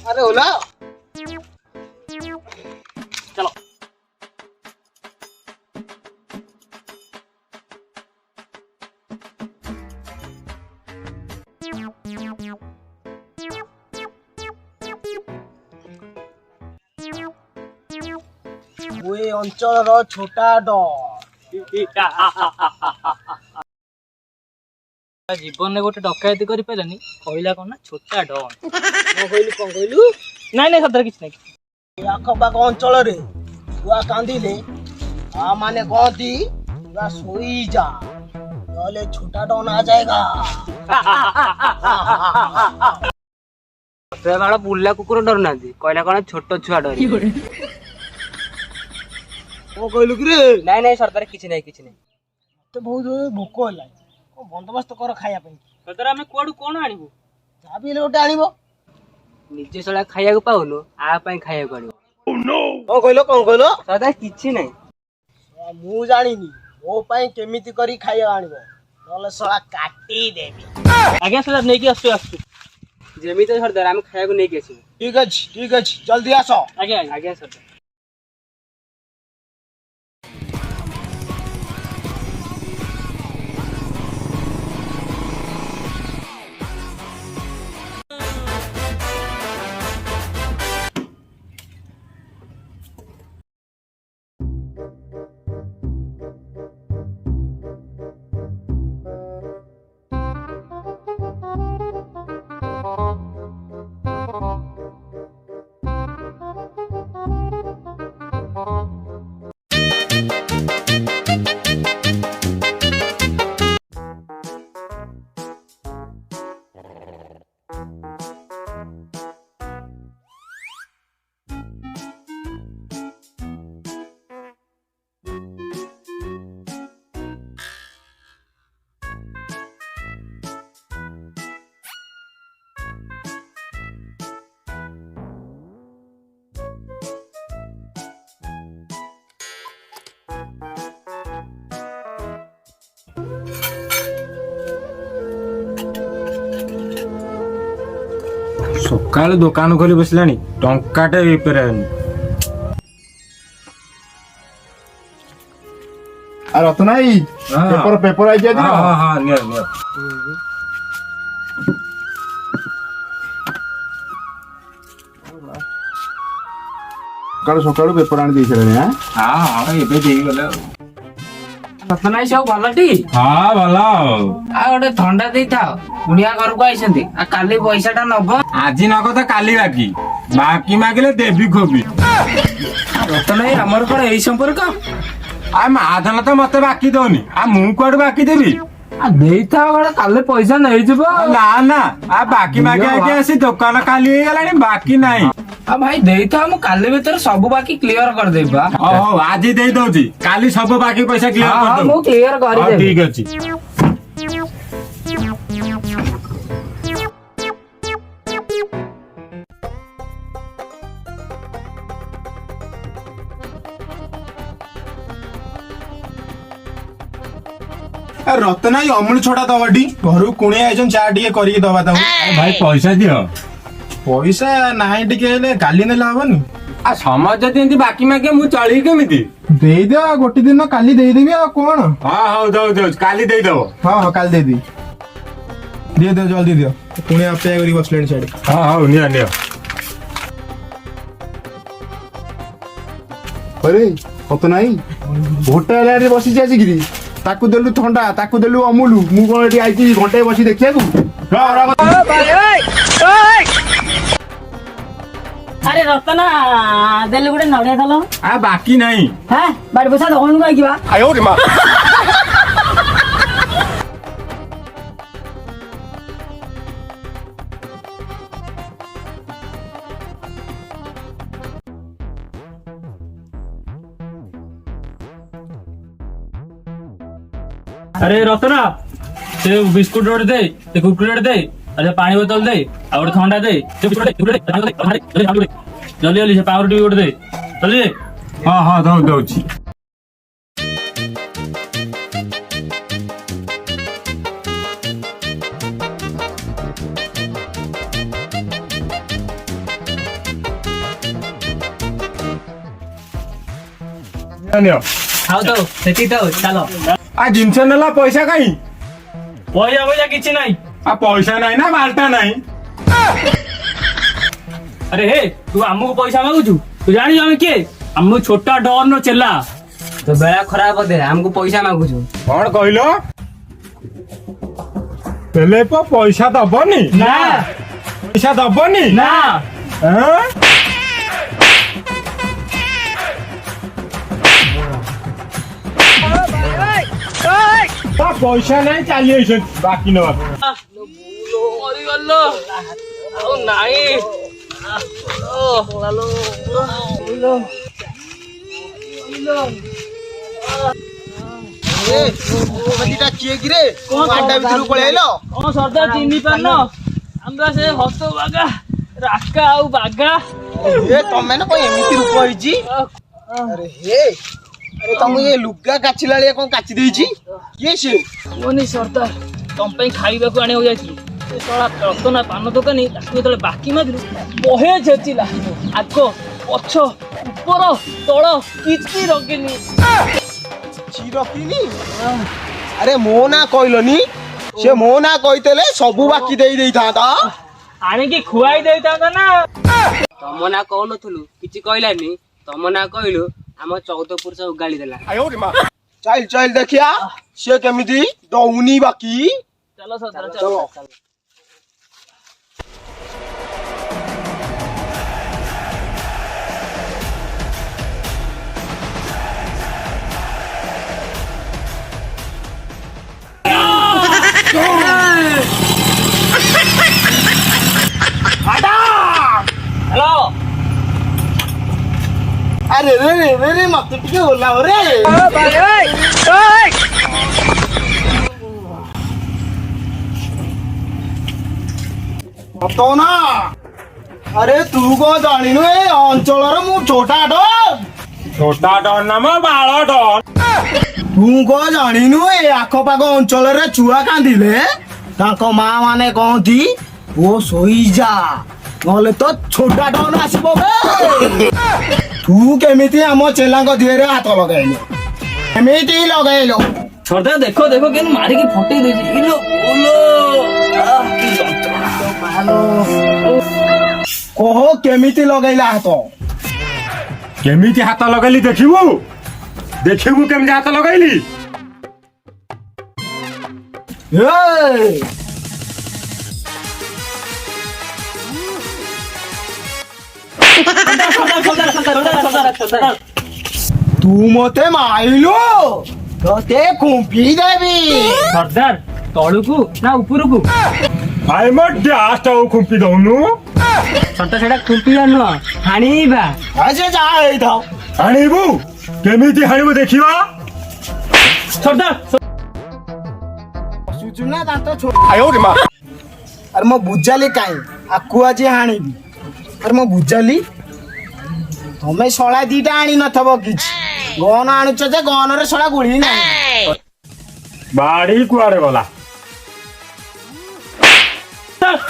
अरे ओला चलो ओए अंचल छोटा डन जीवन में गोटे डकायती कर पारानी कहला कौन ना छोटा डन कौन कहलु नाई नाई सदर किछ नाई आखपाख अंचल रे छुआ कांदिले आ माने कहती पूरा सोई जा नहले छोटा डन आ जाएगा तो बाड़ा बुल्ला कुकुर डर ना कहला कौन छोट छुआ डर कौन कहलु कि रे नाई नाई सरदार किछ नाई तो बहुत भोक होला कौन बंदोबस्त कर खाया पे सरदार हमें कोडू कोन आनिबो जाबी ले गोटे आनिबो निजे सला खाया को पाउनो आ पई खाया को आनिबो ओह नो कौन कहलो सरदार किछ नाई मु जानिनी मो पई केमिति करी खाया आनिबो नहले सला काटी देबी आज्ञा सरदार नै कि आसु जेमी तो सरदार हम खाया को नै कि आसी ठीक अछि जल्दी आसो आज्ञा आज्ञा सरदार सकाळु दुकान खोली बसलानी टंकाटे पेरानी आ रतन आई पेपर आई जाय हां हां निया निया सकाळु पेपर आनी देई छले हां हां हां एबे देई गले रतन आई सब भलटी हां भला आ गोटे थंडा देई थाओ पुनिया घर को आइसंती आ काली पैसाटा नबो आज न कथा काली बाकी बाकी मागिले देवी खोबी रतन आई हमर कोन एई संपर्क आ माधन तो मते बाकी दउनी आ मु कोड बाकी देबी आ देई थाओ गोटे काली पैसा नै जबो ना ना आ बाकी मागे आके आसी दुकान खाली हे गलानी बाकी नाही आ भाई देई थाओ मु काली भीतर सब बाकी क्लियर कर देबा ओहो आज देई दउची काली सब बाकी पैसा क्लियर कर हां दउ मु क्लियर कर देबी ठीक अछि रतन आई अमूल छोड़ा दवाटी घर कुणी आइछन चा टिके करिके दबा ता भाई पैसा दियो पैसा नाही टिके हेले काली नेला हबनी आ समाज जदी एंती बाकी मागे मु चली केमिति देई दे गोटी दिन काली देई देबी आ कोन हां हां दउ दउ काली देई दबो हां हां काली देई दी दे जल्दी दियो कुणी अपेक्षा करी बसलेन छाडी हां हां निया निया अरे रतन आई भोटा लारी बसी जाची गिरी ताकू देलु थंडा ताकू देलु अमूलु मु कोन एठी आइची घंटे बसी देखिया को अरे रतना देले गुटे नड़िया दलो आ बाकी नहीं हैं बाड़ी पैसा दहन को आइबा आयो रे मां अरे रतना से बिस्कुट रोड दे ते कुरकुरे दे अरे पानी बोतल दे और ठंडा दे जल्दी जल्दी से पावर टी दे जल्दी हां हां दउ दउची ନିଅ ଖାଉ ତ ସେଠି ତ ଚାଲ। ଆ ଜିନିଷ ନେଲା ପଇସା କାଇଁ? ପଇସା ପଇସା କିଛି ନାହିଁ। ଆ ପଇସା ନାହିଁ ନା ମାଲଟା ନାହିଁ? ଆରେ ହେ ତୁ ଆମକୁ ପଇସା ମାଗୁଛୁ? ତୁ ଜାଣିଛୁ ଆମେ କିଏ? ଆମକୁ ଛୋଟା ଡନ୍ ର ଚେଲା। ତ ବେଳା ଖରାପ ଦେ ଆମକୁ ପଇସା ମାଗୁଛୁ। କଣ କହିଲ? ହେଲେ ପଇସା ଦବନି? ନା ପଇସା ଦବନି? ନା ଆଁ? ତା ପଇସା ନାହିଁ ଚାଲି ଯାଇଛନ୍ତି ବାକି ନବା। ମରିଗଲ ଆଉ ନାଇଁ। ଦିଟା କିଏ କିରେ ଆଡା ଭିତରକୁ ପଳେଇ ଆଇଲ? କଣ ସର୍ଦ୍ଦାର ଚିହ୍ନି ପାରୁନ? আমরা ସେ ହସ ବାଗା ରାକା ଆଉ ବାଗା। ଏ ତମେ ନା କଣ ଏମିତି ରୂପ ହେଇଛି? ଆରେ ହେ ଆରେ ତମକୁ ଏ ଲୁଗା କାଚିଲା ଭଳିଆ କଣ କାଚି ଦେଇଛି? କିଏ ସେ? କୁହନି ସର୍ଦ୍ଦାର, ତମ ପାଇଁ ଖାଇବାକୁ ଆଣିବାକୁ ଯାଇଥିଲି। ସେ ଶଳା ରତନା ପାନ ଦୋକାନୀ ତାକୁ ଯେତେବେଳେ ବାକି ମାରିଲୁ ବହେ ଛେଚିଲା। ଆଗ ପଛ ଉପର ତଳ କିଛି ରଖିନି। ରଖିନି? ଆରେ ମୋ ନା କହିଲନି? ସେ ମୋ ନା କହିଥିଲେ ସବୁ ବାକି ଦେଇ ଦେଇଥାନ୍ତା। ଆଣିକି ଖୁଆଇ ଦେଇଥାନ୍ତା ନା। ତମ ନା କହୁନଥିଲୁ କିଛି କହିଲାନି। ତମ ନା କହିଲୁ ଆମ 14 ପୁରୁଷ ଉଗାଳି ଦେଲା। ଚାଲ ଚାଲ ଦେଖିଆ ସେ କେମିତି ଦଉନି ବାକି। ଚାଲ ସର୍ଦ୍ଦାର ଚାଲ। हेलो अरे रे रे रे रे मत टिके बोला रे तो ना अरे तू को जानिनु ए अंचलर मु छोटा डन। ଛୋଟା ଡନ୍ ନାମ ବାଳ ଡନ୍। तू को जानिनु ए आखपाख अंचलर छुआ कांदिले ताको मां माने कहती ओ सोई जा नले तो छोटा डन आसीबो बे। तू केमिति हम चेलांग दिहरे हाथ लगाइलो? केमिति लगाइलो? ସର୍ଦ୍ଦାର ଦେଖ ଦେଖ କେମିତି ମାରିକି ଫଟେଇ ଦେଇଛି। ଇଲୋ ବୋଲୋ କି ଯନ୍ତ୍ରଣା ମାଲୋ। कह केमिति लगाइला हाथ? କେମିତି ହାତ ଲଗେଇଲି ଦେଖିବୁ? ଦେଖିବୁ କେମିତି ହାତ ଲଗେଇଲି? ए तू मते माइलो तोते कुंपी देवी। ସର୍ଦ୍ଦାର ତଳକୁ ନା ଉପରକୁ? ଭାଇ ମୋ ଡ୍ୟାସ୍ ଆଉ ଖୁମ୍ପି ଦଉନୁ। ସତ ସେଟା ଖୁମ୍ପିବା ନୁହଁ ହାଣିବା। ऐसे जा रही था ହାଣିବୁ? କେମିତି ହାଣିବୁ ଦେଖିବା? ସର୍ଦ୍ଦାର सुचना दांत छोड़ अरे मो बुझाली काई आकु आज हाणीबी। अरे मो बुझाली तमे सळा दीटा आनी नथबो किछ गहन आणुछ जे गहन रे सळा गुळी नाही। ବାଡି କୁଆଡେ ଗଲା?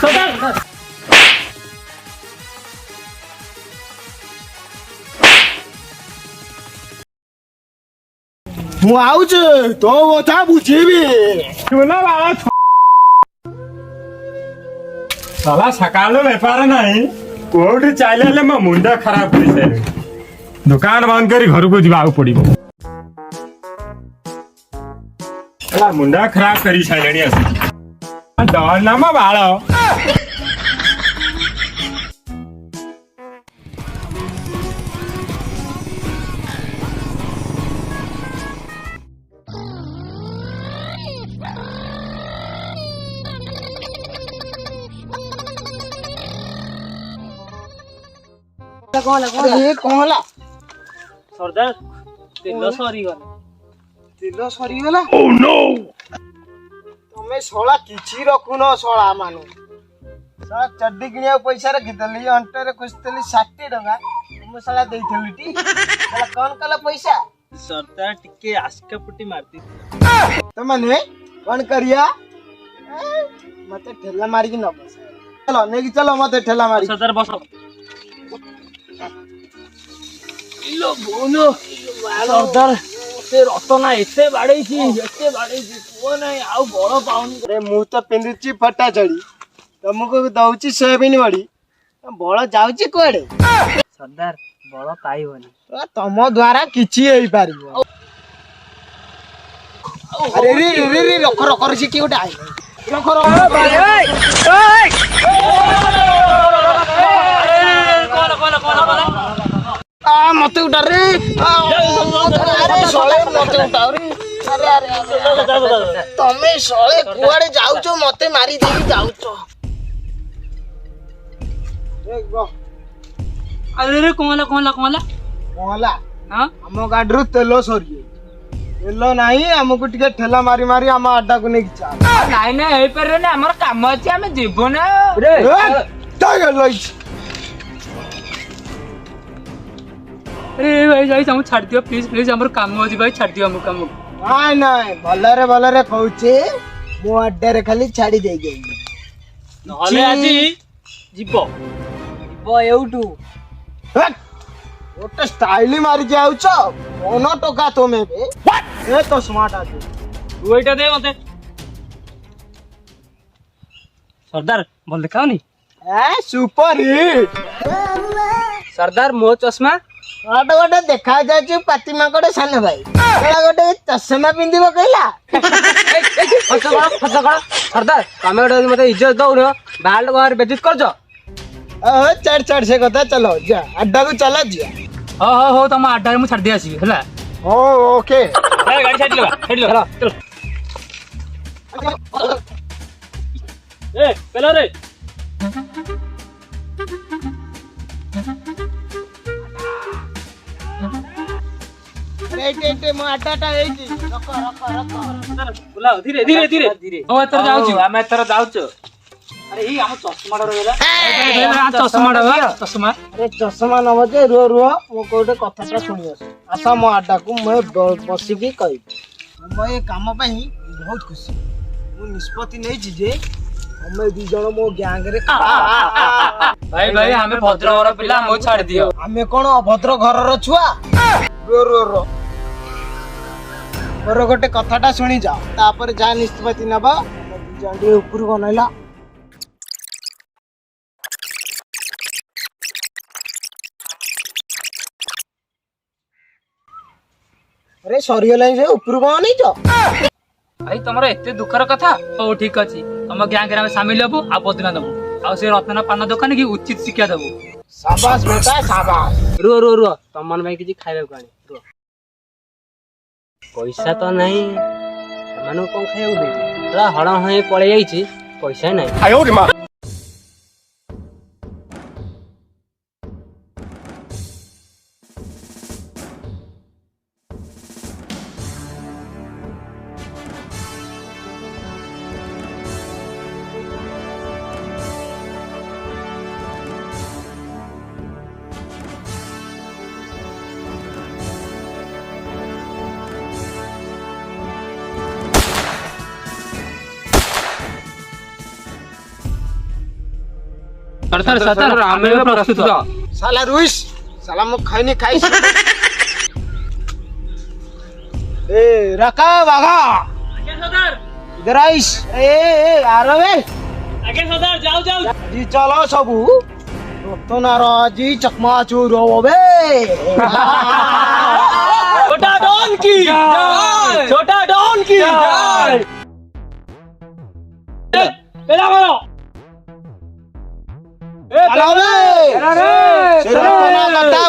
ସର୍ଦ୍ଦାର ମୁଁ ଆଉଚ ତୋ କଥା ବୁଝିବି। ଶୁଣ ବାଳ ସାଲା ସକାଳୁ ବେପାର ନାହିଁ କୋଉଠି ଚାଲିଲେ ମୋ ମୁଣ୍ଡ ଖରାପ କରିସାରିଲାଣି। ଦୋକାନ ବନ୍ଦ କରି ଘରକୁ ଯିବାକୁ ପଡିବ। ମୁଣ୍ଡ ଖରାପ କରି ସାରିଲାଣି ଆସି। ଡନ୍ ନାମ ବାଳ। अरे कौन होला? ସର୍ଦ୍ଦାର ତେଲ ସରିଗଲା। तेल सरीगला? ओह नो तमे सोला किछि रखुनो सोला माने सोला चड्डी किनिया पैसा रखितली अंटे रे कुछतली 60 टका तुम सोला देइथली टी सोला कोन कला पैसा? ସର୍ଦ୍ଦାର ଟିକେ ଆସ୍କା ପୁଟି ମାରତି। तमने कोन करिया मते ठेला मारी कि न बस चलो नेकी चलो मते ठेला मारी। ସର୍ଦ୍ଦାର ବସ। ଇଲୋ ବୋଲୋ ସର୍ଦ୍ଦାର ସେ ରତନା ଏତେ ବାଡେଇଛି କୁହ ନାହିଁ ଆଉ ବଳ ପାଉନି। ଆରେ ମୁଁ ତ ପିନ୍ଧୁଛି ଫଟା ଚଢି ତମକୁ ଦଉଛି ସୋୟାବିନ ବଡି ବଳ ଯାଉଛି କୁଆଡେ? ସର୍ଦ୍ଦାର ବଳ ପାଇବନି। ତମ ଦ୍ଵାରା କିଛି ହେଇପାରିବ। ଆରେ ରେ ରେ ରେ ରଖ ରଖ ରେ କିଏ ଗୋଟେ ଆଇଲା। ରଖ ରଖ ମତେ ଉଠା ରେ ଆରେ ଶଳେ ମତେ ଉଠାଉ ରେ। ତମେ ଶଳେ କୁଆଡେ ଯାଉଛ ମତେ ମାରି ଦେଇକି ଯାଉଛ? ଆରେ କଣ ହେଲା କହଲା ହଁ ଆମ ଗାଡିରୁ ତେଲ ସରିଯାଇଛି। ତେଲ ନାହିଁ ଆମକୁ ଟିକେ ଠେଲା ମାରି ମାରି ଆମ ଆଡାକୁ ନେଇକି ଚାଲ। ନାଇଁ ହେଇପାରିବନି ଆମର କାମ ଅଛି ଆମେ ଯିବୁ ନା। ଭାଇ ଆମକୁ ଛାଡିଦିଅ ପ୍ଲିଜ ଆମର କାମ ଅଛି ଭାଇ ଛାଡିଦିଅ ଆମ କାମ। ନାଇଁ ନାଇଁ ଭଲରେ କହୁଛି ମୁଁ ଆଡାରେ ଖାଲି ଛାଡି ଦେଇକି ନହେଲେ ଆଜି ଯିବ ଏଉଠୁ ଗୋଟେ ଷ୍ଟାଇଲ ମାରିକି ଆଉଛ କଣ ଟୋକା ତମେ ବେ ଏ ତ ସ୍ମାର୍ଟ ଅଛି। ତୁ ଏଇଟା ଦେ ମତେ। ସର୍ଦ୍ଦାର ଭଲ ଦେଖାଉନି? ଏ ସୁପର ହିଟ୍। ସର୍ଦ୍ଦାର ମୋ ଚଷମା ଗୋଟେ ଦେଖା ଯାଉଛି ପାତି ମାଙ୍କଡ ସାନ ଭାଇ ଗୋଟେ ଚଷମା ପିନ୍ଧିବ କହିଲା। ସର୍ଦ୍ଦାର ତମେ ଗୋଟେ ମତେ ଇଜ୍ଜତ ଦଉନ ବାହାର ଘରେ ବେଜିତ କରୁଛ। ଛାଡ ସେ କଥା ଚାଲ ଯା ଆଡାକୁ ଚାଲ ଯିବା। ହଉ ତମ ଆଡ୍ଡାରେ ମୁଁ ଛାଡିଦେଇ ଆସିବି ହେଲା। ଓକେ ଗାଡି ଛାଡିଲ ଏ ପେଲା ରେ ମୋ ଆଡାଟା ହେଇଛି ବୁଲାଅ ଧୀରେ ହଉ ଆମେ ଏଥର ଯାଉଛୁ। ଆରେ ଏଇ ଆମ ଚଷମାଟା ରହିଲା ଚଷମା ଆରେ ଚଷମା ନବ ଯେ ରୁହ ମୁଁ କୋଉଟେ କଥାଟା ଶୁଣି ଆସ ମୋ ଆଡାକୁ ମୁଁ ବସିକି କହିବି। ମୁଁ ଏ କାମ ପାଇଁ ବହୁତ ଖୁସି। ମୁଁ ନିଷ୍ପତ୍ତି ନେଇଛି ଯେ ଆମେ ଦି ଜଣ ମୋ ଗ୍ୟାଙ୍ଗରେ ଭାଇ ଆମେ ଭଦ୍ର ଘର ପିଲା ଆମକୁ ଛାଡି ଦିଅ। ଆମେ କଣ ଅଭଦ୍ର ଘରର ଛୁଆ? ରୁହ ମୋର ଗୋଟେ କଥାଟା ଶୁଣି ଯାଅ ତାପରେ ଯାହା ନିଷ୍ପତ୍ତି ନେବ। ଆମେ ଦି ଜଣ ଟିକେ ଉପରକୁ ଅନେଇଲା। ଆରେ ସରିଗଲାଣି ଯେ ଉପରକୁ ଅନେଇଛ? ଭାଇ ତମର ଏତେ ଦୁଃଖର କଥା। ହଉ ଠିକ ଅଛି ତମ ଗ୍ୟାଙ୍ଗରେ ଆମେ ସାମିଲ ହବୁ ଆଉ ବଦନା ଦବୁ ଆଉ ସେ ରତ୍ନ ପାନ ଦୋକାନ କି ଉଚିତ ଶିକ୍ଷା ଦବୁ। ସାବାସ ବେଟା ସାବାସ। ରୁହ ତମ ମାନ ପାଇଁ କିଛି ଖାଇବାକୁ ଆଣି ରୁହ। ପଇସା ତ ନାହିଁ ସେମାନଙ୍କୁ କଣ ଖାଇବାକୁ ଦେବି? ହଳ ହେଇ ପଳେଇ ଯାଇଛି ପଇସା ନାହିଁ। ଆମେ ପ୍ରସ୍ତୁତ। साला रुइस साला मैं खाई ए रखा बागा इधर आइस ए आ रहे आगे सरदार जाओ जी चलो सबू तो नाराजी चकमा चूर हो बे छोटा डॉन की पेला मारो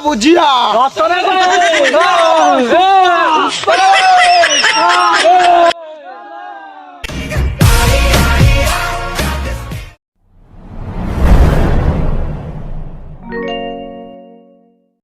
बुझिया